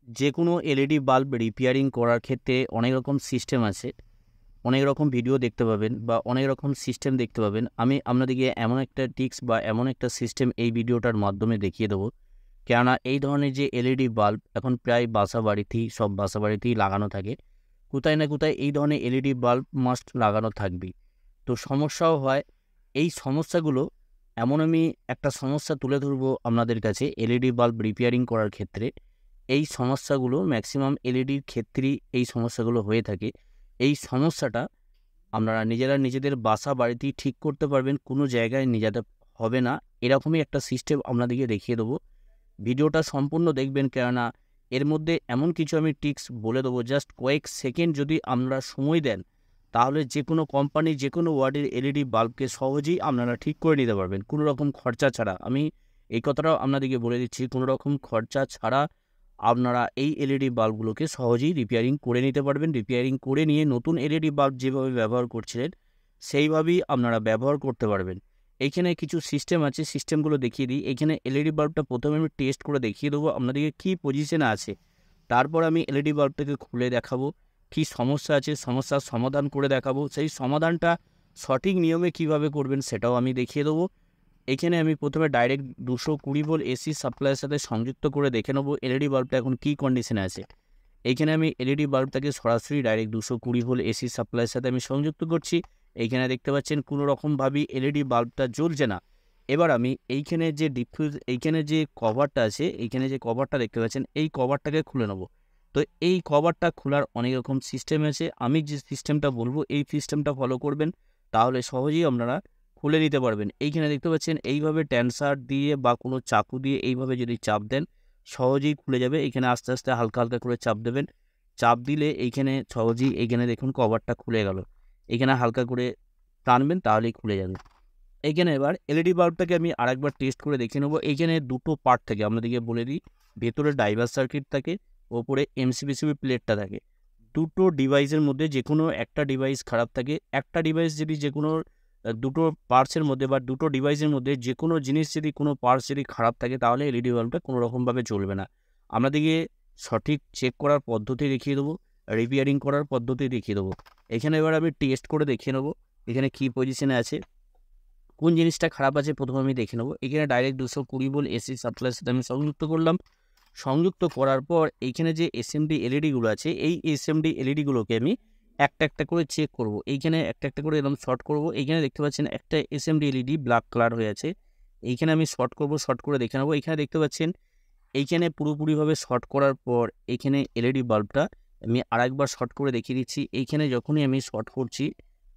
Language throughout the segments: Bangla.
যে কোনো এলইডি বাল্ব রিপেয়ারিং করার ক্ষেত্রে অনেক রকম সিস্টেম আছে, অনেক রকম ভিডিও দেখতে পাবেন বা অনেক রকম সিস্টেম দেখতে পাবেন। আমি আপনাদেরকে এমন একটা টিক্স বা এমন একটা সিস্টেম এই ভিডিওটার মাধ্যমে দেখিয়ে দেবো। কেননা এই ধরনের যে এলইডি বাল্ব এখন প্রায় সব বাসা বাড়িতেই লাগানো থাকে। কোথায় না কোথায় এই ধরনের এলইডি বাল্ব মাস্ট লাগানো থাকবেই। তো সমস্যাও হয়। এই সমস্যাগুলো আমি একটা সমস্যা তুলে ধরবো আপনাদের কাছে এলইডি বাল্ব রিপেয়ারিং করার ক্ষেত্রে। এই সমস্যাগুলো ম্যাক্সিমাম এলইডির ক্ষেত্রেই এই সমস্যাগুলো হয়ে থাকে। এই সমস্যাটা আপনারা নিজেরা নিজেদের বাসা বাড়িতেই ঠিক করতে পারবেন, কোনো জায়গায় নিয়ে যেতে হবে না। এরকমই একটা সিস্টেম আপনাদেরকে দেখিয়ে দেবো। ভিডিওটা সম্পূর্ণ দেখবেন, কেননা এর মধ্যে এমন কিছু আমি টিক্স বলে দেবো, জাস্ট কয়েক সেকেন্ড যদি আপনারা সময় দেন তাহলে যে কোনো কোম্পানি যে কোনো ওয়ার্ডের এলইডি বাল্বকে সহজেই আপনারা ঠিক করে নিতে পারবেন কোনো রকম খরচা ছাড়া। আমি এই কথাটাও আপনাদেরকে বলে দিচ্ছি, কোনো রকম খরচা ছাড়া আপনারা এই এলইডি বাল্বগুলোকে সহজেই রিপেয়ারিং করে নিতে পারবেন। রিপেয়ারিং করে নিয়ে নতুন এলইডি বাল্ব যেভাবে ব্যবহার করছিলেন সেইভাবেই আপনারা ব্যবহার করতে পারবেন। এইখানে কিছু সিস্টেম আছে, সিস্টেমগুলো দেখিয়ে দিই। এখানে এলইডি বাল্বটা প্রথমে আমি টেস্ট করে দেখিয়ে দেবো আপনাদেরকে কী পজিশনে আছে। তারপর আমি এলইডি বাল্বটাকে খুলে দেখাবো কী সমস্যা আছে, সমস্যার সমাধান করে দেখাবো। সেই সমাধানটা সঠিক নিয়মে কিভাবে করবেন সেটাও আমি দেখিয়ে দেবো। এখানে আমি প্রথমে ডাইরেক্ট 220 ভোল্ট এসি সাপ্লাইয়ের সাথে সংযুক্ত করে দেখে নেবো এলইডি বাল্বটা এখন কী কন্ডিশনে আছে। এইখানে আমি এলইডি বাল্বটাকে সরাসরি ডাইরেক্ট 220 ভোল্ট এসি সাপ্লাইয়ের সাথে আমি সংযুক্ত করছি। এইখানে দেখতে পাচ্ছেন কোনো রকমভাবেই এলইডি বাল্বটা জ্বলছে না। এবার আমি এইখানে যে কভারটা আছে, এইখানে যে কভারটা দেখতে পাচ্ছেন এই কভারটাকে খুলে নেব। তো এই কভারটা খোলার অনেক রকম সিস্টেম আছে। আমি যে সিস্টেমটা বলবো এই সিস্টেমটা ফলো করবেন, তাহলে সহজেই আপনারা খুলে নিতে পারবেন। এইখানে দেখতে পাচ্ছেন এইভাবে ট্যান্সার দিয়ে বা কোনো চাকু দিয়ে এইভাবে যদি চাপ দেন সহজেই খুলে যাবে। এইখানে আস্তে আস্তে হালকা হালকা করে চাপ দেবেন। চাপ দিলে এইখানে সহজেই এইখানে দেখুন কভারটা খুলে গেল। এইখানে হালকা করে টানবেন তাহলেই খুলে যাবে। এইখানে এবার এলইডি বাল্বটাকে আমি আরেকবার টেস্ট করে দেখে নেবো। এইখানে দুটো পার্ট থাকে, আপনাদেরকে বলে দিই। ভেতরে ডাইভার সার্কিট থাকে, ওপরে এমসিবিসিবি প্লেটটা থাকে। দুটো ডিভাইসের মধ্যে যে কোনো একটা ডিভাইস খারাপ থাকে। একটা ডিভাইস যদি যে কোনো দুটো পার্টসের মধ্যে বা দুটো ডিভাইসের মধ্যে যে কোনো জিনিস যদি কোনো পার্টস যদি খারাপ থাকে তাহলে এলইডি বাল্বটা কোনো রকমভাবে চলবে না। আপনাদেরকে সঠিক চেক করার পদ্ধতি দেখিয়ে দেবো, রিপেয়ারিং করার পদ্ধতি দেখিয়ে দেবো। এখানে এবার আমি টেস্ট করে দেখিয়ে নেবো এখানে কী পজিশনে আছে, কোন জিনিসটা খারাপ আছে প্রথমে আমি দেখে নেবো। এখানে ডাইরেক্ট 220 ভোল্ট এসি সাপ্লাইয়ের সাথে আমি সংযুক্ত করলাম। সংযুক্ত করার পর এইখানে যে এসএমডি এলইডিগুলো আছে এই এসএমডি এলইডিগুলোকে আমি একটা একটা করে চেক করব। এইখানে একটা একটা করে এরকম শর্ট করব। এইখানে দেখতে পাচ্ছেন একটা এসএমডি এলইডি ব্ল্যাক কালার হয়ে আছে। এইখানে আমি শর্ট করব, শর্ট করে দেখে নেবো। এইখানে দেখতে পাচ্ছেন এইখানে পুরোপুরিভাবে শর্ট করার পর এইখানে এলইডি বাল্বটা আমি আরেকবার শর্ট করে দেখিয়ে দিচ্ছি। এইখানে যখনই আমি শর্ট করছি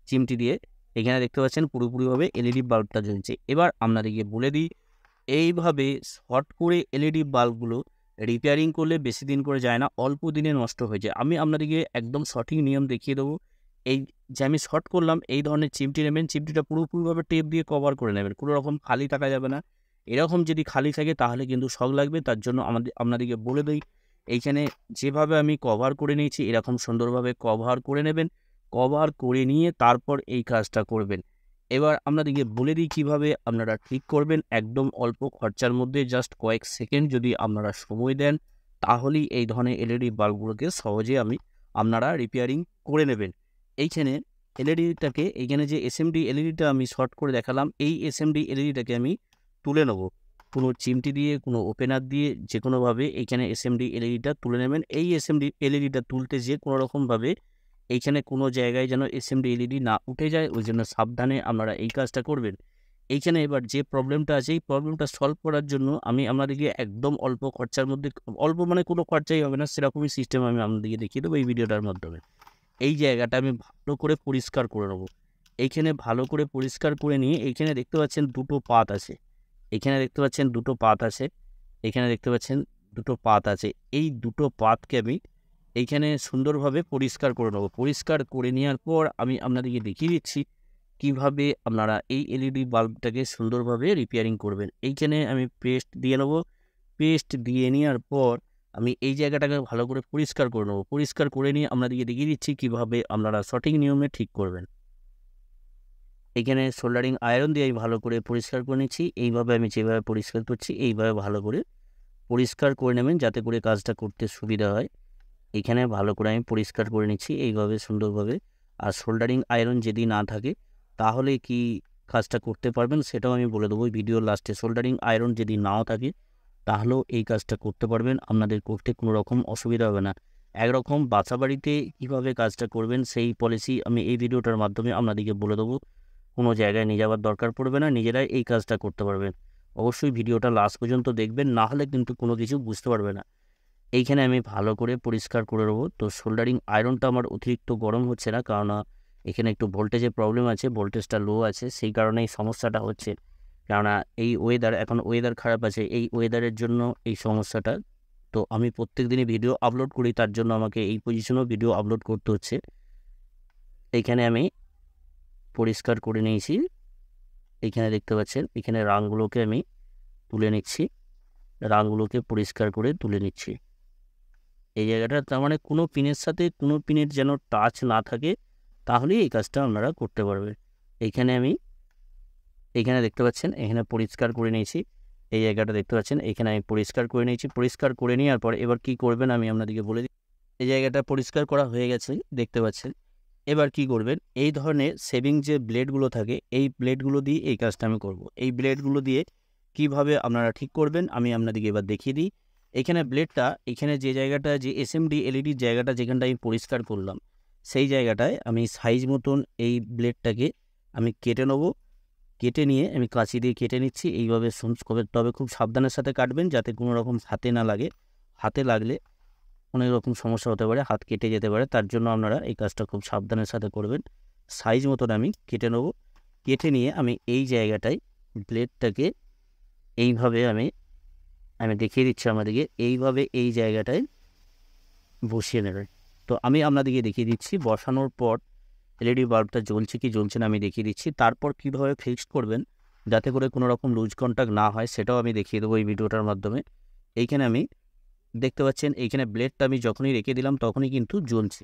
চিমটি দিয়ে, এখানে দেখতে পাচ্ছেন পুরোপুরিভাবে এলইডি বাল্বটা জ্বলছে। এবার আপনাদেরকে বলে দিই, এইভাবে শর্ট করে এলইডি বাল্বগুলো রিপেয়ারিং করলে বেশি দিন করে যায় না, অল্প দিনে নষ্ট হয়ে যায়। আমি আপনাদেরকে একদম সঠিক নিয়ম দেখিয়ে দেবো। এই যে আমি শর্ট করলাম, এই ধরনের চিমটি নেবেন, চিমটিটা পুরোপুরিভাবে টেপ দিয়ে কভার করে নেবেন, কোনো রকম খালি থাকা যাবে না। এরকম যদি খালি থাকে তাহলে কিন্তু শক লাগবে। তার জন্য আপনাদেরকে বলে দিই, এইখানে যেভাবে আমি কভার করে নিয়েছি এরকম সুন্দরভাবে কভার করে নেবেন। কভার করে নিয়ে তারপর এই কাজটা করবেন। এবার আপনাদেরকে বলে দিই কীভাবে আপনারা ঠিক করবেন। একদম অল্প খরচার মধ্যে জাস্ট কয়েক সেকেন্ড যদি আপনারা সময় দেন তাহলেই এই ধরনের এলইডি বাল্বগুলোকে সহজে আপনারা রিপেয়ারিং করে নেবেন। এইখানে এইখানে যে এসএমডি এলইডিটা আমি শর্ট করে দেখালাম, এই এসএমডি এলইডিটাকে আমি তুলে নেব। কোনো চিমটি দিয়ে, কোনো ওপেনার দিয়ে যে কোনোভাবে এইখানে এসএমডি এলইডিটা তুলে নেবেন। এই এসএমডি এলইডিটা তুলতে যেয়ে কোনো রকমভাবে এইখানে কোনো জায়গায় যেন এসএমডি এলইডি না উঠে যায়, ওই জন্য সাবধানে আপনারা এই কাজটা করবেন। এইখানে এবার যে প্রবলেমটা আছে এই প্রবলেমটা সলভ করার জন্য আমি আপনাদেরকে একদম অল্প খরচার মধ্যে, অল্প মানে কোনো খরচাই হবে না সেরকমই সিস্টেম আমি আপনাদেরকে দেখিয়ে দেবো এই ভিডিওটার মাধ্যমে। এই জায়গাটা আমি ভালো করে পরিষ্কার করে নেবো। এইখানে ভালো করে পরিষ্কার করে নিয়ে এইখানে দেখতে পাচ্ছেন দুটো পাত আছে। এখানে দেখতে পাচ্ছেন দুটো পাত আছে। এখানে দেখতে পাচ্ছেন দুটো পাত আছে। এই দুটো পাতকে আমি এইখানে সুন্দরভাবে পরিষ্কার করে নেবো। পরিষ্কার করে নেওয়ার পর আমি আপনাদেরকে দেখিয়ে দিচ্ছি কীভাবে আপনারা এই এলইডি বাল্বটাকে সুন্দরভাবে রিপেয়ারিং করবেন। এইখানে আমি পেস্ট দিয়ে নেবো। পেস্ট দিয়ে নেওয়ার পর আমি এই জায়গাটাকে ভালো করে পরিষ্কার করে নেবো। পরিষ্কার করে নিয়ে আপনাদেরকে দেখিয়ে দিচ্ছি কীভাবে আপনারা সঠিক নিয়মে ঠিক করবেন। এখানে সোল্ডারিং আয়রন দিয়ে আমি ভালো করে পরিষ্কার করে নিচ্ছি। এইভাবে আমি যেভাবে পরিষ্কার করছি এইভাবে ভালো করে পরিষ্কার করে নেবেন যাতে করে কাজটা করতে সুবিধা হয়। এখানে ভালো করে আমি পরিষ্কার করে নিচ্ছি এইভাবে সুন্দরভাবে। আর সোল্ডারিং আয়রন যদি না থাকে তাহলে কি কাজটা করতে পারবেন সেটাও আমি বলে দেবো ভিডিওর লাস্টে। সোল্ডারিং আয়রন যদি নাও থাকে তাহলেও এই কাজটা করতে পারবেন, আপনাদের করতে কোনো রকম অসুবিধা হবে না। একরকম বাসাবাড়িতে কীভাবে কাজটা করবেন সেই পলিসি আমি এই ভিডিওটার মাধ্যমে আপনাদেরকে বলে দেবো। কোনো জায়গায় নিয়ে যাওয়ার দরকার পড়বে না, নিজেরাই এই কাজটা করতে পারবেন। অবশ্যই ভিডিওটা লাস্ট পর্যন্ত দেখবেন, না হলে কিন্তু কোনো কিছু বুঝতে পারবে না। এইখানে আমি ভালো করে পরিষ্কার করে নেবো। তো সোল্ডারিং আয়রনটা আমার অতিরিক্ত গরম হচ্ছে না, কারণ এখানে একটু ভোল্টেজের প্রবলেম আছে, ভোল্টেজটা লো আছে, সেই কারণেই সমস্যাটা হচ্ছে। কেননা এই ওয়েদার, এখন ওয়েদার খারাপ আছে, এই ওয়েদারের জন্য এই সমস্যাটা। তো আমি প্রত্যেক দিনই ভিডিও আপলোড করি, তার জন্য আমাকে এই পজিশনেও ভিডিও আপলোড করতে হচ্ছে। এইখানে আমি পরিষ্কার করে নিয়েছি। এইখানে দেখতে পাচ্ছেন, এখানে রাংগুলোকে আমি তুলে নিচ্ছি, রাংগুলোকে পরিষ্কার করে তুলে নিচ্ছি। এই জায়গাটা তার মানে কোনো পিনের সাথে কোনো পিনের যেন টাচ না থাকে, তাহলেই এই কাজটা আপনারা করতে পারবেন। এইখানে দেখতে পাচ্ছেন, এখানে পরিষ্কার করে নিয়েছি। এই জায়গাটা দেখতে পাচ্ছেন, এখানে আমি পরিষ্কার করে নিয়েছি। পরিষ্কার করে নেওয়ার পর এবার কি করবেন আমি আপনাদেরকে বলে দিই। এই জায়গাটা পরিষ্কার করা হয়ে গেছে, দেখতে পাচ্ছেন। এবার কি করবেন, এই ধরনের সেভিং যে ব্লেডগুলো থাকে এই ব্লেডগুলো দিয়ে এই কাজটা আমি করব। এই ব্লেডগুলো দিয়ে কিভাবে আপনারা ঠিক করবেন আমি আপনাদেরকে এবার দেখিয়ে দিই। এখানে ব্লেডটা, এখানে যে জায়গাটা, যে এসএমডি এলইডির জায়গাটা যেখানটা আমি পরিষ্কার করলাম, সেই জায়গাটায় আমি সাইজ মতন এই ব্লেডটাকে আমি কেটে নেব। কেটে নিয়ে আমি কাঁচি দিয়ে কেটে নিচ্ছি এইভাবে। তবে খুব সাবধানের সাথে কাটবেন যাতে কোনো রকম হাতে না লাগে। হাতে লাগলে অনেক রকম সমস্যা হতে পারে, হাত কেটে যেতে পারে, তার জন্য আপনারা এই কাজটা খুব সাবধানের সাথে করবেন। সাইজ মতন আমি কেটে নেব। কেটে নিয়ে আমি এই জায়গাটায় ব্লেডটাকে এইভাবে আমি দেখিয়ে দিচ্ছি আমাদেরকে, এইভাবে এই জায়গাটায় বসিয়ে নেবেন। তো আমি আপনাদেরকে দেখিয়ে দিচ্ছি বসানোর পর এলইডি বাল্বটা জ্বলছে কি জ্বলছে না আমি দেখিয়ে দিচ্ছি। তারপর কীভাবে ফিক্সড করবেন যাতে করে কোনো রকম লুজ কন্ট্যাক্ট না হয় সেটাও আমি দেখিয়ে দেবো এই ভিডিওটার মাধ্যমে। এইখানে আমি দেখতে পাচ্ছেন, এইখানে ব্লেডটা আমি যখনই রেখে দিলাম তখনই কিন্তু জ্বলছে।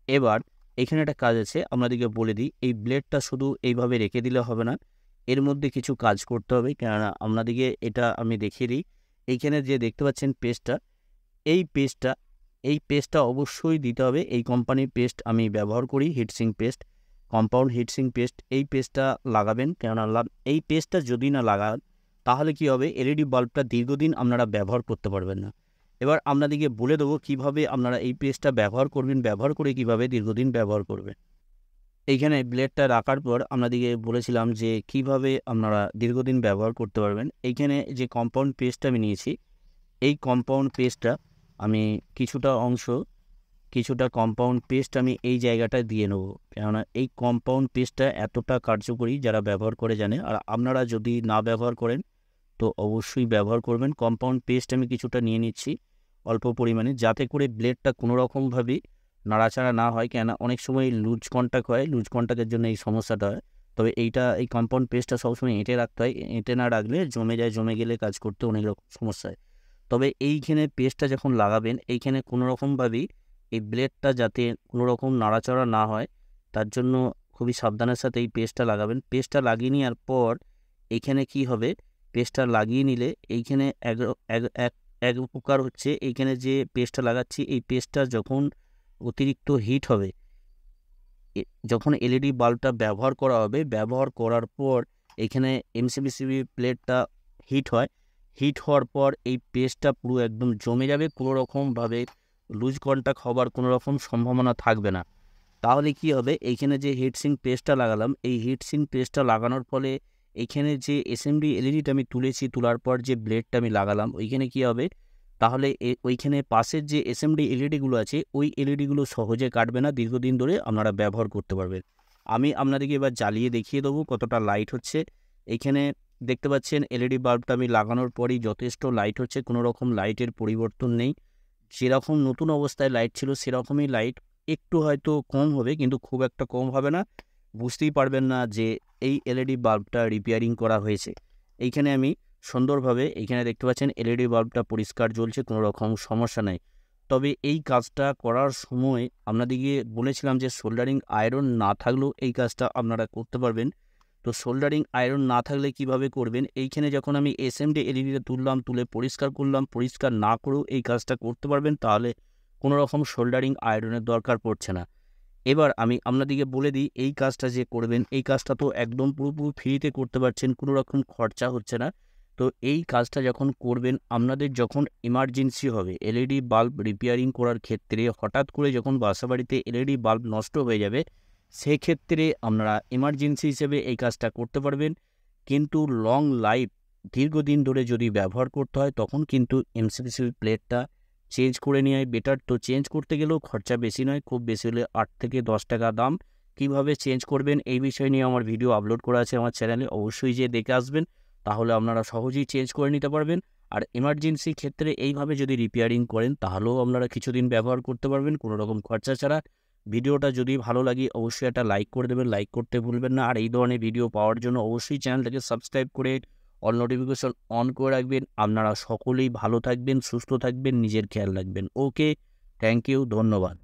এবার এখানে একটা কাজ আছে, আপনাদেরকে বলে দিই। এই ব্লেডটা শুধু এইভাবে রেখে দিলে হবে না, এর মধ্যে কিছু কাজ করতে হবে। কেননা আপনাদেরকে এটা আমি দেখিয়ে দিই। এইখানে যে দেখতে পাচ্ছেন পেস্টটা, এই পেস্টটা অবশ্যই দিতে হবে। এই কোম্পানির পেস্ট আমি ব্যবহার করি, heatsink paste, compound heatsink paste. এই পেস্টটা লাগাবেন, কেননা এই পেস্টটা যদি না লাগান তাহলে কি হবে, এলইডি বাল্বটা দীর্ঘদিন আপনারা ব্যবহার করতে পারবেন না। এবার আপনাদেরকে বলে দেবো কীভাবে আপনারা এই পেস্টটা ব্যবহার করবেন, ব্যবহার করে কীভাবে দীর্ঘদিন ব্যবহার করবেন। এইখানে ব্লেডটা রাখার পর আপনাদেরকে বলেছিলাম যে কিভাবে আপনারা দীর্ঘদিন ব্যবহার করতে পারবেন। এইখানে যে কম্পাউন্ড পেস্টটা আমি নিয়েছি, এই কম্পাউন্ড পেস্টটা আমি কিছুটা কম্পাউন্ড পেস্ট আমি এই জায়গাটায় দিয়ে নেব। কেননা এই কম্পাউন্ড পেস্টটা এতটা কার্যকরী, যারা ব্যবহার করে জানে। আর আপনারা যদি না ব্যবহার করেন তো অবশ্যই ব্যবহার করবেন। কম্পাউন্ড পেস্ট আমি কিছুটা নিয়ে নিচ্ছি অল্প পরিমাণে, যাতে করে ব্লেডটা কোনো রকমভাবে নাড়াচাড়া না হয়। কেননা অনেক সময় লুজ কন্ট্যাক্ট হয়, লুজ কন্ট্যাক্টের জন্য এই সমস্যাটা হয়। তবে এই কম্পাউন্ড পেস্টটা সবসময় এঁটে রাখতে হয়, এঁটে না রাখলে জমে যায়, জমে গেলে কাজ করতে অনেক রকম সমস্যা হয়। তবে এইখানে পেস্টটা যখন লাগাবেন, এইখানে কোনো রকমভাবেই এই ব্লেডটা যাতে কোনো রকম নাড়াচাড়া না হয়, তার জন্য খুবই সাবধানের সাথে এই পেস্টটা লাগাবেন। পেস্টটা লাগিয়ে নেওয়ার পর এইখানে কি হবে, পেস্টটা লাগিয়ে নিলে এইখানে এক উপকার হচ্ছে, এইখানে যে পেস্টটা লাগাচ্ছি এই পেস্টটা যখন অতিরিক্ত হিট হবে, যখন এলইডি বাল্বটা ব্যবহার করা হবে, ব্যবহার করার পর এখানে এমসিবিসিবি প্লেটটা হিট হওয়ার পর এই পেস্টটা পুরো একদম জমে যাবে, কোনো রকমভাবে লুজ কন্ট্যাক্ট হবার কোনো রকম সম্ভাবনা থাকবে না। তাহলে কি হবে, এইখানে যে হিটসিং পেস্টটা লাগালাম, এই হিটসিং পেস্টটা লাগানোর ফলে এইখানে যে এসএমডি এলইডিটা আমি তুলেছি, তোলার পর যে ব্লেডটা আমি লাগালাম ওইখানে কি হবে, তাহলে ওইখানে পাশের যে এসএমডি এলইডিগুলো আছে ওই এলইডিগুলো সহজে কাটবে না, দীর্ঘদিন ধরে আপনারা ব্যবহার করতে পারবেন। আমি আপনাদেরকে এবার জ্বালিয়ে দেখিয়ে দেবো কতটা লাইট হচ্ছে। এইখানে দেখতে পাচ্ছেন এলইডি বাল্বটা আমি লাগানোর পরই যথেষ্ট লাইট হচ্ছে, কোনো রকম লাইটের পরিবর্তন নেই। যেরকম নতুন অবস্থায় লাইট ছিল সেরকমই লাইট, একটু হয়তো কম হবে কিন্তু খুব একটা কম হবে না, বুঝতেই পারবেন না যে এই এলইডি বাল্বটা রিপেয়ারিং করা হয়েছে। এইখানে আমি সুন্দরভাবে, এইখানে দেখতে পাচ্ছেন এলইডি বাল্বটা পরিষ্কার জ্বলছে, কোনো রকম সমস্যা নেই। তবে এই কাজটা করার সময় আপনাদেরকে বলেছিলাম যে সোল্ডারিং আয়রন না থাকলেও এই কাজটা আপনারা করতে পারবেন। তো সোল্ডারিং আয়রন না থাকলে কিভাবে করবেন, এইখানে যখন আমি এসএমডি এলইডিটা তুললাম, তুলে পরিষ্কার করলাম, পরিষ্কার না করেও এই কাজটা করতে পারবেন, তাহলে কোনো রকম সোল্ডারিং আয়রনের দরকার পড়ছে না। এবার আমি আপনাদেরকে বলে দিই, এই কাজটা যে করবেন, এই কাজটা তো একদম পুরোপুরি ফ্রিতে করতে পারছেন, কোনো রকম খরচা হচ্ছে না। তো এই কাজটা যখন করবেন, আপনাদের যখন এমার্জেন্সি হবে এলইডি বাল্ব রিপেয়ারিং করার ক্ষেত্রে, হঠাৎ করে যখন বাসাবাড়িতে এলইডি বাল্ব নষ্ট হয়ে যাবে, সেক্ষেত্রে আপনারা এমার্জেন্সি হিসেবে এই কাজটা করতে পারবেন। কিন্তু লং লাইফ, দীর্ঘদিন ধরে যদি ব্যবহার করতে হয়, তখন কিন্তু এমসিবিসি প্লেটটা চেঞ্জ করে নেওয়াই বেটার। তো চেঞ্জ করতে গেলেও খরচা বেশি নয়, খুব বেশি হলে 8 থেকে 10 টাকা দাম। কিভাবে চেঞ্জ করবেন এই বিষয় নিয়ে আমার ভিডিও আপলোড করা আছে আমার চ্যানেলে, অবশ্যই যেয়ে দেখে আসবেন, তাহলে আপনারা সহজেই চেঞ্জ করে নিতে পারবেন। আর এমার্জেন্সি ক্ষেত্রে এইভাবে যদি রিপেয়ারিং করেন, তাহলেও আপনারা কিছুদিন ব্যবহার করতে পারবেন কোনো রকম খরচা ছাড়া। ভিডিওটা যদি ভালো লাগে অবশ্যই একটা লাইক করে দেবেন, লাইক করতে ভুলবেন না। আর এই ধরনের ভিডিও পাওয়ার জন্য অবশ্যই চ্যানেলটাকে সাবস্ক্রাইব করে অল নোটিফিকেশন অন করে রাখবেন। আপনারা সকলেই ভালো থাকবেন, সুস্থ থাকবেন, নিজের খেয়াল রাখবেন। ওকে, থ্যাংক ইউ, ধন্যবাদ।